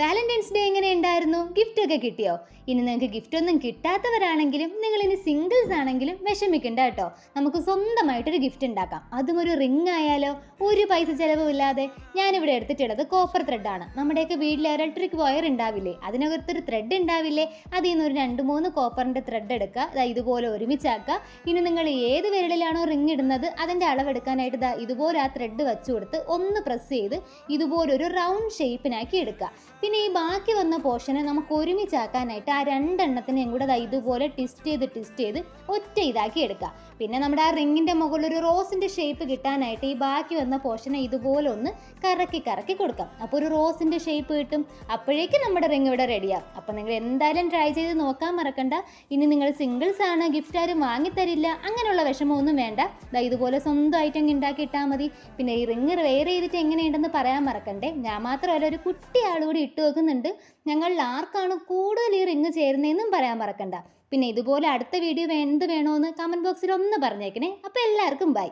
Valentine's day എങ്ങനെ ഉണ്ടായിരുന്നു? Gift ഒക്കെ കിട്ടിയോ? ഇനി നിങ്ങൾക്ക് ഗിഫ്റ്റ് ഒന്നും കിട്ടാത്തവരാണെങ്കിലും നിങ്ങൾ ഇനി സിംഗിൾസ് ആണെങ്കിലും വിഷമിക്കണ്ട കേട്ടോ. നമുക്ക് സ്വന്തമായിട്ടൊരു ഗിഫ്റ്റ് ഉണ്ടാക്കാം. അതും ഒരു റിംഗ് ആയാലോ? ഒരു പൈസ ചിലവും ഇല്ലാതെ. ഞാനിവിടെ എടുത്തിട്ടുള്ളത് കോപ്പർ ത്രെഡാണ്. നമ്മുടെയൊക്കെ വീട്ടിൽ ഇലക്ട്രിക് വയർ ഉണ്ടാവില്ലേ, അതിനകത്തൊരു ത്രെഡ് ഉണ്ടാവില്ലേ, അതിൽ നിന്ന് ഒരു 2-3 കോപ്പറിൻ്റെ ത്രെഡ് എടുക്കുക. ഇതുപോലെ ഒരുമിച്ചാക്കുക. ഇനി നിങ്ങൾ ഏത് വിരലിലാണോ റിംഗ് ഇടുന്നത് അതിൻ്റെ അളവെടുക്കാനായിട്ട് ഇതുപോലെ ആ ത്രെഡ് വെച്ച് കൊടുത്ത് ഒന്ന് പ്രസ് ചെയ്ത് ഇതുപോലൊരു റൗണ്ട് ഷേപ്പിനാക്കി എടുക്കുക. പിന്നെ ഈ ബാക്കി വന്ന പോർഷനെ നമുക്ക് ഒരുമിച്ചാക്കാനായിട്ട് ആ 2 എണ്ണത്തിനെയും കൂടെ ഇതുപോലെ ട്വിസ്റ്റ് ചെയ്ത് ഒറ്റ ഇതാക്കി എടുക്കുക. പിന്നെ നമ്മുടെ ആ റിങ്ങിൻ്റെ മുകളിൽ ഒരു റോസിൻ്റെ ഷേപ്പ് കിട്ടാനായിട്ട് ഈ ബാക്കി വന്ന പോർഷനെ ഇതുപോലെ ഒന്ന് കറക്കി കൊടുക്കാം. അപ്പോൾ ഒരു റോസിൻ്റെ ഷേപ്പ് കിട്ടും. അപ്പോഴേക്കും നമ്മുടെ റിങ് ഇവിടെ റെഡിയാകും. അപ്പോൾ നിങ്ങൾ എന്തായാലും ട്രൈ ചെയ്ത് നോക്കാൻ മറക്കണ്ട. ഇനി നിങ്ങൾ സിംഗിൾസ് ആണ്, ഗിഫ്റ്റ് ആരും വാങ്ങിത്തരില്ല, അങ്ങനെയുള്ള വിഷമമൊന്നും വേണ്ട. ഇതുപോലെ സ്വന്തമായിട്ട് അങ്ങ് ഉണ്ടാക്കിയിട്ടാൽ മതി. പിന്നെ ഈ റിങ് വെയർ ചെയ്തിട്ട് എങ്ങനെയുണ്ടെന്ന് പറയാൻ മറക്കണ്ടേ. ഞാൻ മാത്രമല്ല, ഒരു കുട്ടി ആളുകൂടി ഇട്ട് വെക്കുന്നുണ്ട്. ഞങ്ങളിൽ ആർക്കാണ് കൂടുതൽ ഈ റിങ് ചേരുന്നതെന്നും പറയാൻ മറക്കണ്ട. പിന്നെ ഇതുപോലെ അടുത്ത വീഡിയോ എന്ത് വേണമെന്ന് കമൻറ്റ് ബോക്സിൽ ഒന്ന് പറഞ്ഞേക്കണേ. അപ്പോൾ എല്ലാവർക്കും ബൈ.